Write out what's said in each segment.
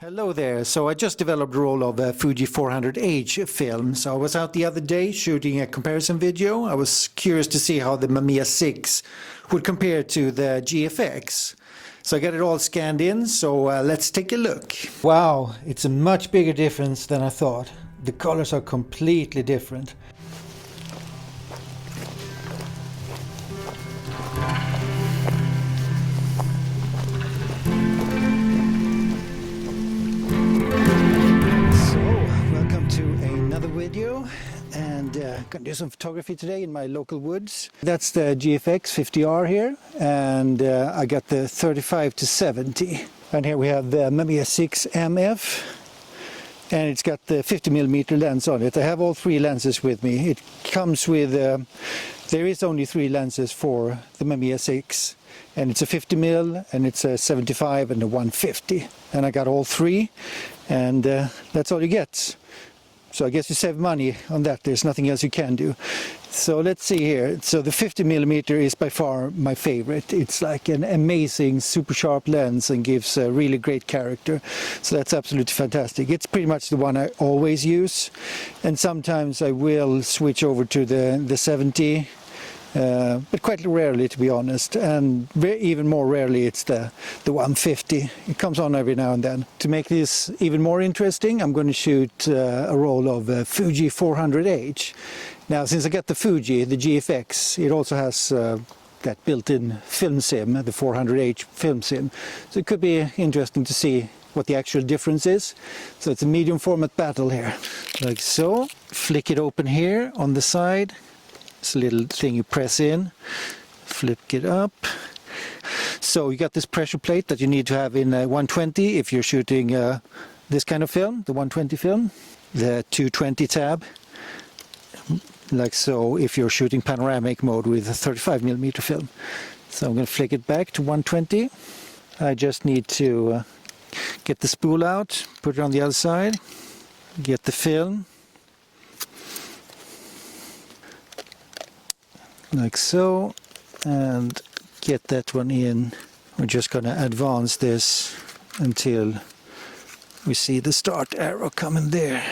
Hello there. So I just developed a roll of Fuji 400H film. So I was out the other day shooting a comparison video. I was curious to see how the Mamiya 6 would compare to the GFX. So I got it all scanned in, so let's take a look. Wow, it's a much bigger difference than I thought. The colors are completely different. Video and gonna do some photography today in my local woods. That's the GFX 50R here, and I got the 35 to 70. And here we have the Mamiya 6 MF, and it's got the 50mm lens on it. I have all three lenses with me. It comes with there is only three lenses for the Mamiya 6, and it's a 50mm, and it's a 75 and a 150, and I got all three, and that's all you get. So I guess you save money on that. There's nothing else you can do. So let's see here. So the 50mm is by far my favorite. It's like an amazing super sharp lens and gives a really great character. So that's absolutely fantastic. It's pretty much the one I always use. And sometimes I will switch over to the 70. But quite rarely, to be honest, and even more rarely it's the 150. It comes on every now and then. To make this even more interesting, I'm going to shoot a roll of Fuji 400H. Now, since I got the Fuji, the GFX, it also has that built-in film sim, the 400H film sim. So it could be interesting to see what the actual difference is. So it's a medium format battle here. Like so. Flick it open here on the side. It's a little thing you press in, flip it up. So you got this pressure plate that you need to have in 120 if you're shooting this kind of film, the 120 film. The 220 tab, like so, if you're shooting panoramic mode with a 35mm film. So I'm going to flick it back to 120. I just need to get the spool out, put it on the other side, get the film. Like so, and get that one in. We're just going to advance this until we see the start arrow coming there.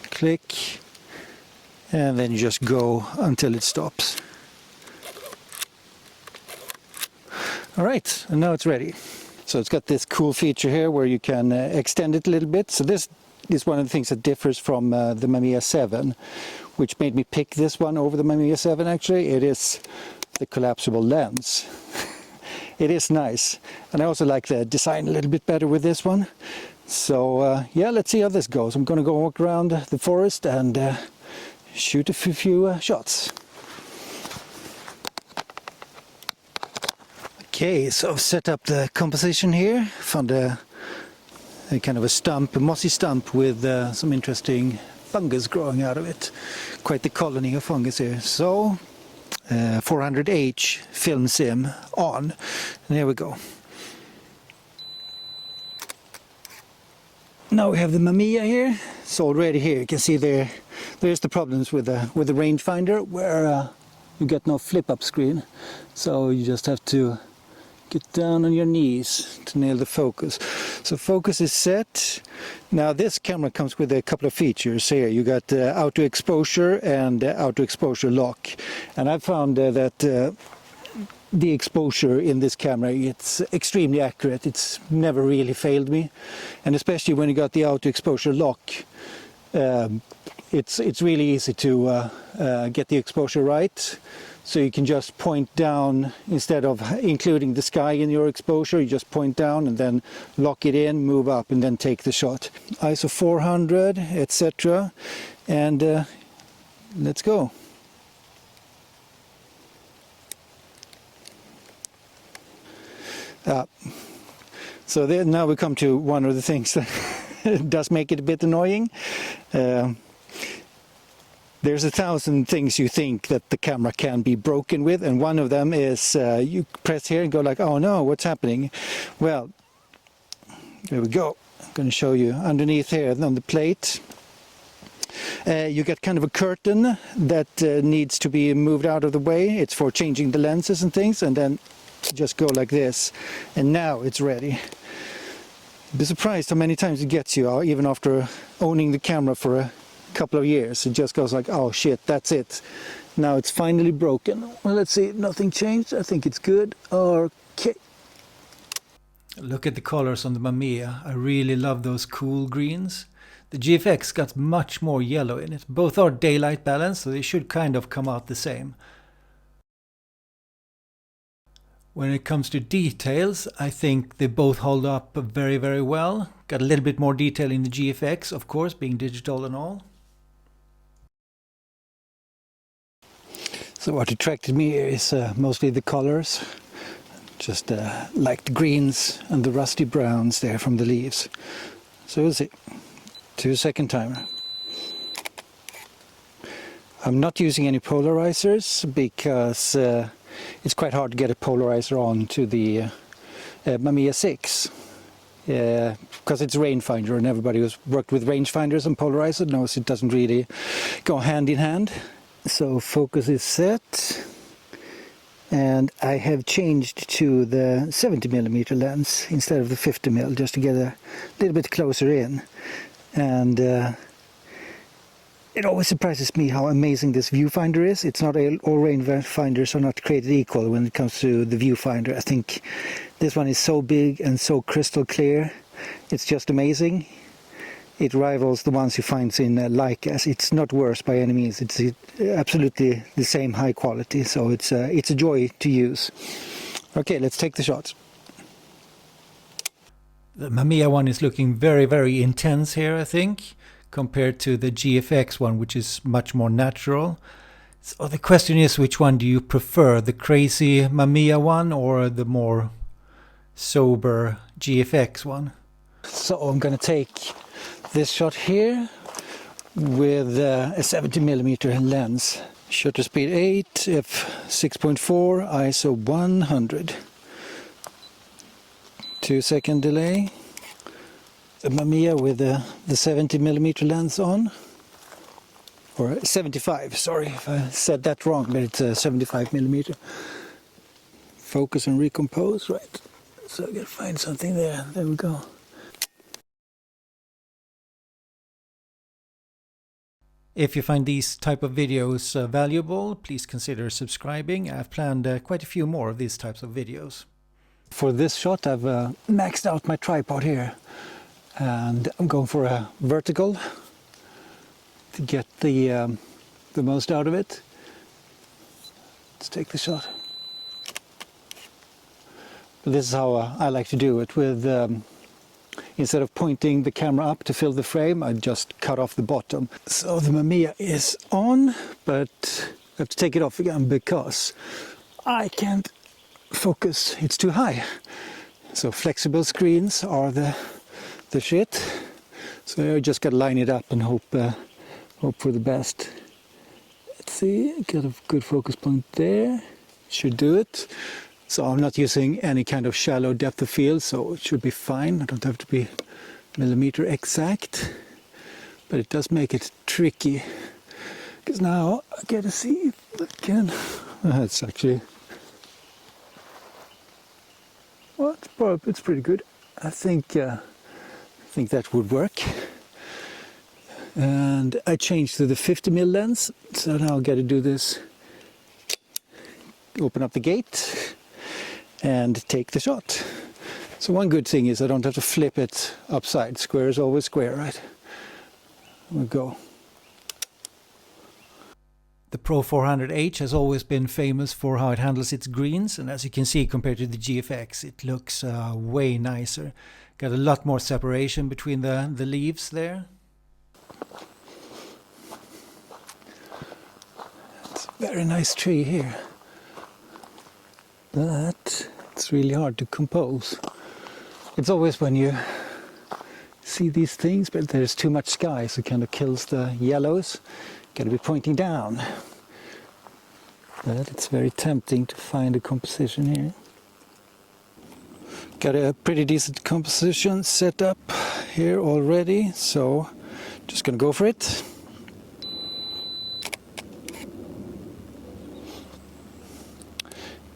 Click, and then you just go until it stops. Alright, and now it's ready. So it's got this cool feature here where you can extend it a little bit. So this is one of the things that differs from the Mamiya 7, which made me pick this one over the Mamiya 7 actually. It is the collapsible lens. It is nice, and I also like the design a little bit better with this one. So yeah, let's see how this goes. I'm going to go walk around the forest and shoot a few shots. Okay, so I've set up the composition here. Found a kind of a stump, a mossy stump with some interesting fungus growing out of it. Quite the colony of fungus here. So 400H film sim on, and here we go. Now we have the Mamiya here. So already here you can see there's the problems with the rangefinder where you get no flip up screen. So you just have to get down on your knees to nail the focus. So focus is set. Now this camera comes with a couple of features here. You got auto exposure and auto exposure lock. And I found that the exposure in this camera, it's extremely accurate. It's never really failed me. And especially when you got the auto exposure lock, it's really easy to get the exposure right. So you can just point down, instead of including the sky in your exposure, you just point down and then lock it in, move up, and then take the shot. ISO 400, etc. And let's go. So there, now we come to one of the things that does make it a bit annoying. There's 1,000 things you think that the camera can be broken with, and one of them is you press here and go like, oh no, what's happening? Well, there we go. I'm going to show you underneath here on the plate. You get kind of a curtain that needs to be moved out of the way. It's for changing the lenses and things, and then just go like this, and now it's ready. You'd be surprised how many times it gets you, even after owning the camera for a couple of years. It just goes like, oh shit, that's it. Now it's finally broken. Well, let's see, nothing changed. I think it's good. Okay. Look at the colors on the Mamiya. I really love those cool greens. The GFX got much more yellow in it. Both are daylight balanced, so they should kind of come out the same. When it comes to details, I think they both hold up very, very well. Got a little bit more detail in the GFX, of course, being digital and all. So what attracted me is mostly the colors. Just like the greens and the rusty browns there from the leaves. So we'll see. 2-second timer. I'm not using any polarizers because it's quite hard to get a polarizer on to the Mamiya 6 because it's a rangefinder, and everybody who's worked with rangefinders and polarizer knows it doesn't really go hand in hand. So focus is set, and I have changed to the 70mm lens instead of the 50mm just to get a little bit closer in. And it always surprises me how amazing this viewfinder is. It's not all rangefinders are not created equal when it comes to the viewfinder. I think this one is so big and so crystal clear. It's just amazing. It rivals the ones you find in Leicas. It's not worse by any means. It's absolutely the same high quality. So it's a joy to use. Okay, let's take the shots. The Mamiya one is looking very, very intense here, I think, compared to the GFX one, which is much more natural. So the question is, which one do you prefer? The crazy Mamiya one or the more sober GFX one? So I'm going to take this shot here with a 70mm lens. Shutter speed 8, f6.4, ISO 100. 2-second delay. The Mamiya with the 70mm lens on, or 75, sorry if I said that wrong, but it's a 75mm. Focus and recompose, right. So I gotta find something there. There we go. If you find these type of videos valuable, please consider subscribing. I've planned quite a few more of these types of videos. For this shot I've maxed out my tripod here, and I'm going for a vertical to get the most out of it. Let's take the shot. This is how I like to do it, with instead of pointing the camera up to fill the frame, I just cut off the bottom. So the Mamiya is on, but I have to take it off again because I can't focus, it's too high. So flexible screens are the shit. So I just gotta line it up and hope for the best. Let's see, got a good focus point there. Should do it. So I'm not using any kind of shallow depth of field, so it should be fine. I don't have to be millimeter exact, but it does make it tricky. Because now I gotta see if I can. It's actually, well, it's pretty good. I think that would work. And I changed to the 50mm lens, so now I've got to do this. Open up the gate and take the shot. So one good thing is I don't have to flip it upside. Square is always square, right? We'll go. The Pro 400H has always been famous for how it handles its greens, and as you can see, compared to the GFX, it looks way nicer. Got a lot more separation between the leaves there. It's a very nice tree here, but it's really hard to compose. It's always when you see these things, but there's too much sky, so it kind of kills the yellows. Got to be pointing down. But it's very tempting to find a composition here. Got a pretty decent composition set up here already, so just gonna go for it.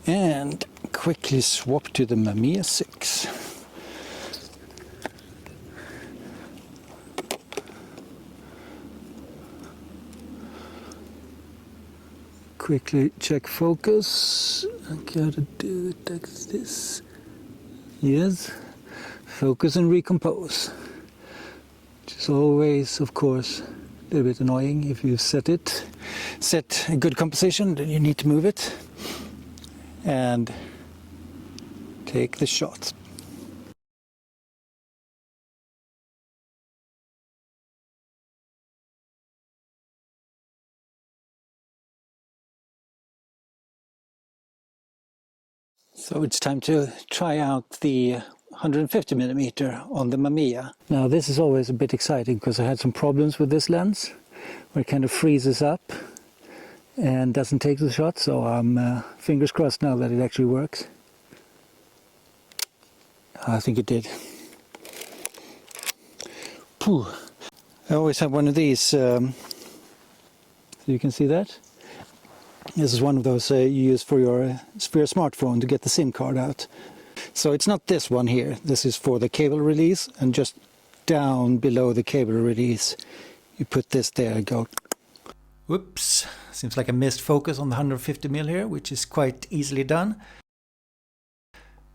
And quickly swap to the Mamiya 6. quickly check focus. I gotta do it like this. Yes, focus and recompose. Which is always, of course, a little bit annoying if you set a good composition, then you need to move it and take the shot. So it's time to try out the 150mm on the Mamiya. Now this is always a bit exciting because I had some problems with this lens where it kind of freezes up and doesn't take the shot, so I'm fingers crossed now that it actually works. I think it did. Phew. I always have one of these, so you can see that. This is one of those you use for your smartphone to get the SIM card out. So it's not this one here, this is for the cable release, and just down below the cable release you put this there and go. Whoops, seems like I missed focus on the 150mm here, which is quite easily done.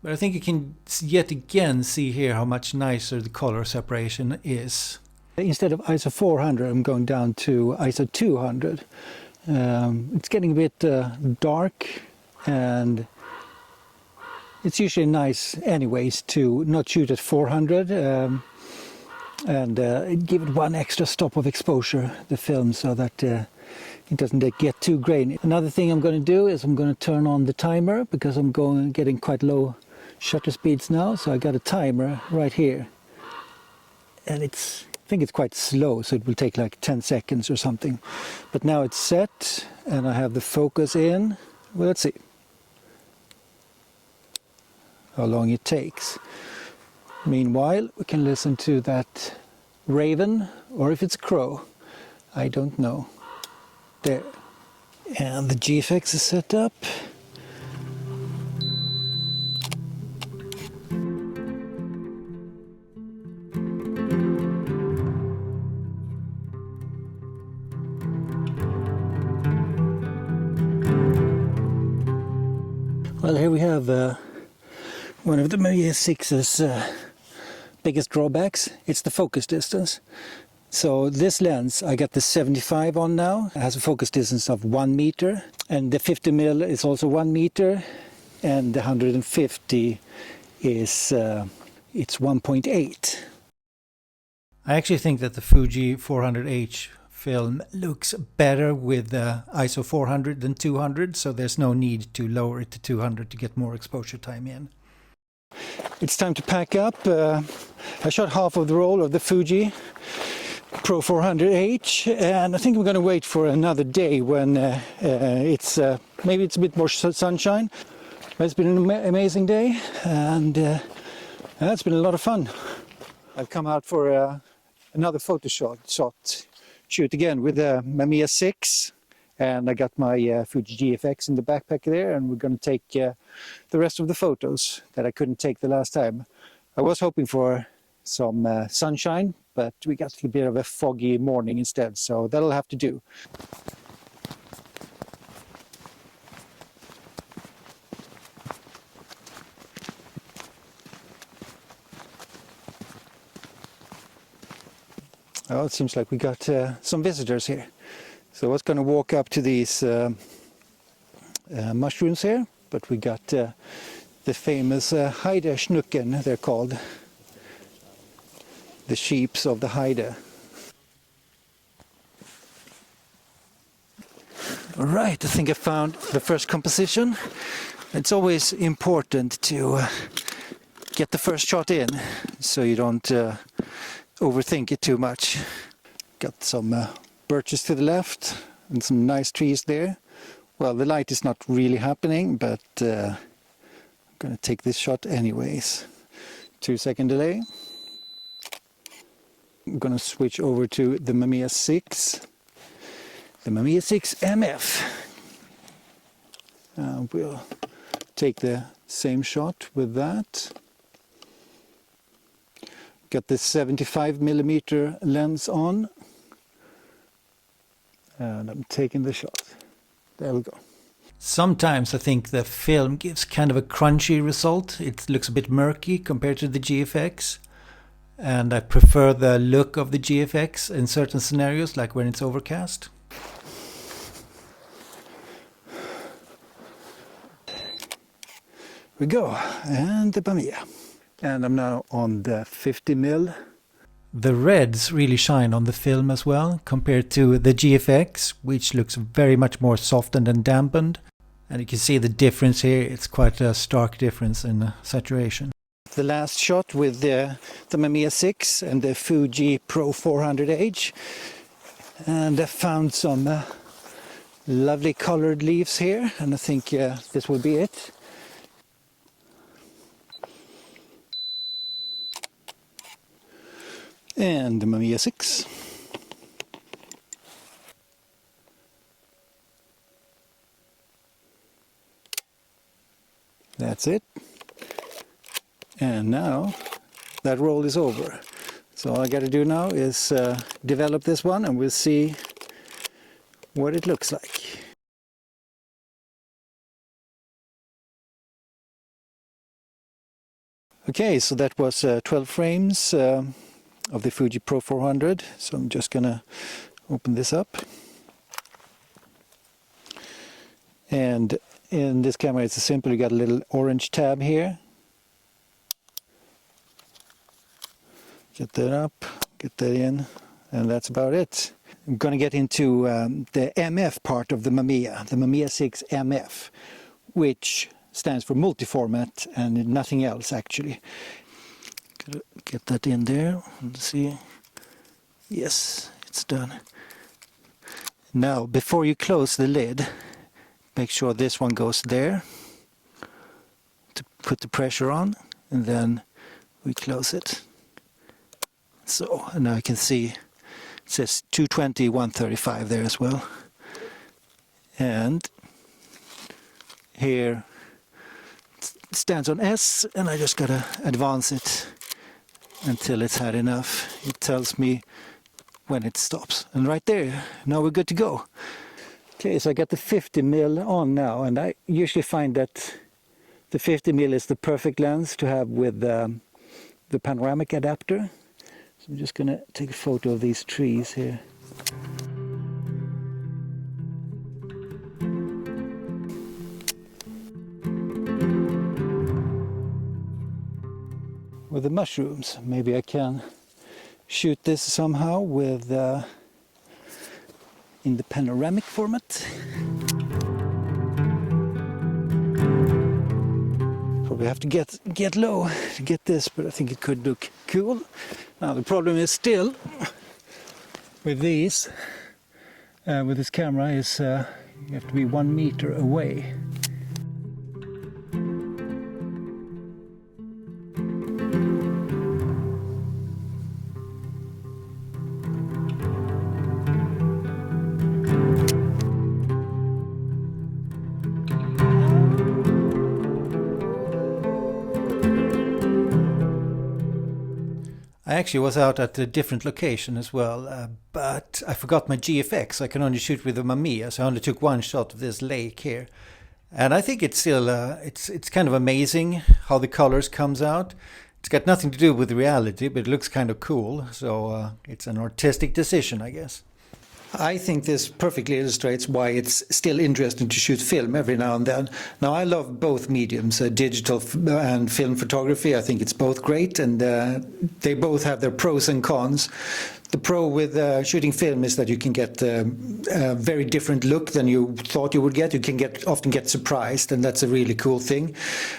But I think you can yet again see here how much nicer the color separation is. Instead of ISO 400 I'm going down to ISO 200. It's getting a bit dark, and it's usually nice anyways to not shoot at 400 and give it one extra stop of exposure, the film, so that it doesn't get too grainy. Another thing I'm going to do is I'm going to turn on the timer, because I'm getting quite low shutter speeds now, so I got a timer right here, and I think it's quite slow, so it will take like 10 seconds or something. But now it's set and I have the focus in. Well, let's see how long it takes. Meanwhile, we can listen to that raven, or if it's a crow, I don't know. There. And the GFX is set up. Well, here we have one of the Mamiya 6's biggest drawbacks. It's the focus distance. So this lens, I got the 75 on now. It has a focus distance of 1 meter, and the 50mm is also 1 meter, and the 150 is it's 1.8. I actually think that the Fuji 400H film looks better with ISO 400 than 200, so there's no need to lower it to 200 to get more exposure time in. It's time to pack up. I shot half of the roll of the Fuji Pro 400H, and I think we're going to wait for another day when maybe it's a bit more sunshine. But it's been an amazing day, and it's been a lot of fun. I've come out for another photo shoot again with the Mamiya 6, and I got my Fuji GFX in the backpack there, and we're going to take the rest of the photos that I couldn't take the last time. I was hoping for some sunshine, but we got a bit of a foggy morning instead, so that'll have to do. Oh, it seems like we got some visitors here. So I was going to walk up to these mushrooms here, but we got the famous Heide Schnucken, they're called. The sheeps of the Heide. All right, I think I found the first composition. It's always important to get the first shot in, so you don't overthink it too much. Got some birches to the left and some nice trees there. Well, the light is not really happening, but I'm gonna take this shot anyways. 2-second delay. I'm gonna switch over to the Mamiya 6. The Mamiya 6 MF. We'll take the same shot with that. Got the 75mm lens on, and I'm taking the shot. There we go. Sometimes I think the film gives kind of a crunchy result. It looks a bit murky compared to the GFX. And I prefer the look of the GFX in certain scenarios, like when it's overcast. We go, and the Mamiya. And I'm now on the 50mm. The reds really shine on the film as well, compared to the GFX, which looks very much more softened and dampened. And you can see the difference here. It's quite a stark difference in saturation. The last shot with the Mamiya 6 and the Fuji Pro 400H. And I found some lovely colored leaves here, and I think this will be it. And the Mamiya 6. That's it. And now that roll is over. So all I got to do now is develop this one, and we'll see what it looks like. Okay, so that was 12 frames of the Fuji Pro 400. So I'm just gonna open this up. And in this camera it's simple. You got a little orange tab here. Get that up, get that in, and that's about it. I'm going to get into the MF part of the Mamiya 6 MF, which stands for multi-format and nothing else actually. Gotta get that in there. Let's see. Yes, it's done. Now, before you close the lid, make sure this one goes there to put the pressure on, and then we close it. So, and now I can see it says 220, 135 there as well. And here it stands on S, and I just gotta advance it until it's had enough. It tells me when it stops. And right there, now we're good to go. Okay, so I got the 50mm on now, and I usually find that the 50mm is the perfect lens to have with the panoramic adapter. So I'm just going to take a photo of these trees here. With the mushrooms, maybe I can shoot this somehow with in the panoramic format. Probably have to get low to get this, but I think it could look cool. Now the problem is still with these, with this camera, is you have to be 1 meter away. I actually was out at a different location as well, but I forgot my GFX. I can only shoot with the Mamiya, so I only took one shot of this lake here. And I think it's still, it's kind of amazing how the colors comes out. It's got nothing to do with reality, but it looks kind of cool. So it's an artistic decision, I guess. I think this perfectly illustrates why it's still interesting to shoot film every now and then. Now, I love both mediums, digital and film photography. I think it's both great, and they both have their pros and cons. The pro with shooting film is that you can get a very different look than you thought you would get. You can often get surprised, and that's a really cool thing.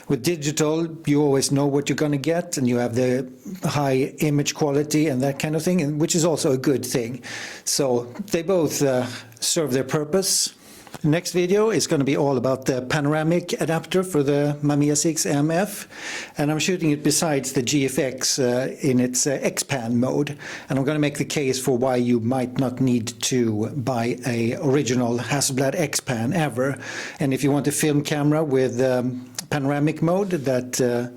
With digital, you always know what you're going to get, and you have the high image quality and that kind of thing, which is also a good thing. So they both serve their purpose. The next video is going to be all about the panoramic adapter for the Mamiya 6 MF, and I'm shooting it besides the GFX in its X-Pan mode, and I'm going to make the case for why you might not need to buy a original Hasselblad X-Pan ever, and if you want a film camera with panoramic mode, that the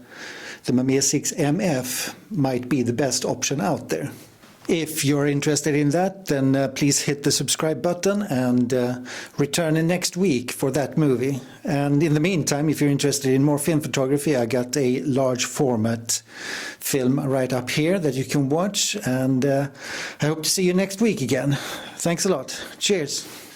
Mamiya 6 MF might be the best option out there. If you're interested in that, then please hit the subscribe button and return in next week for that movie. And in the meantime, if you're interested in more film photography, I got a large format film right up here that you can watch. And I hope to see you next week again. Thanks a lot. Cheers.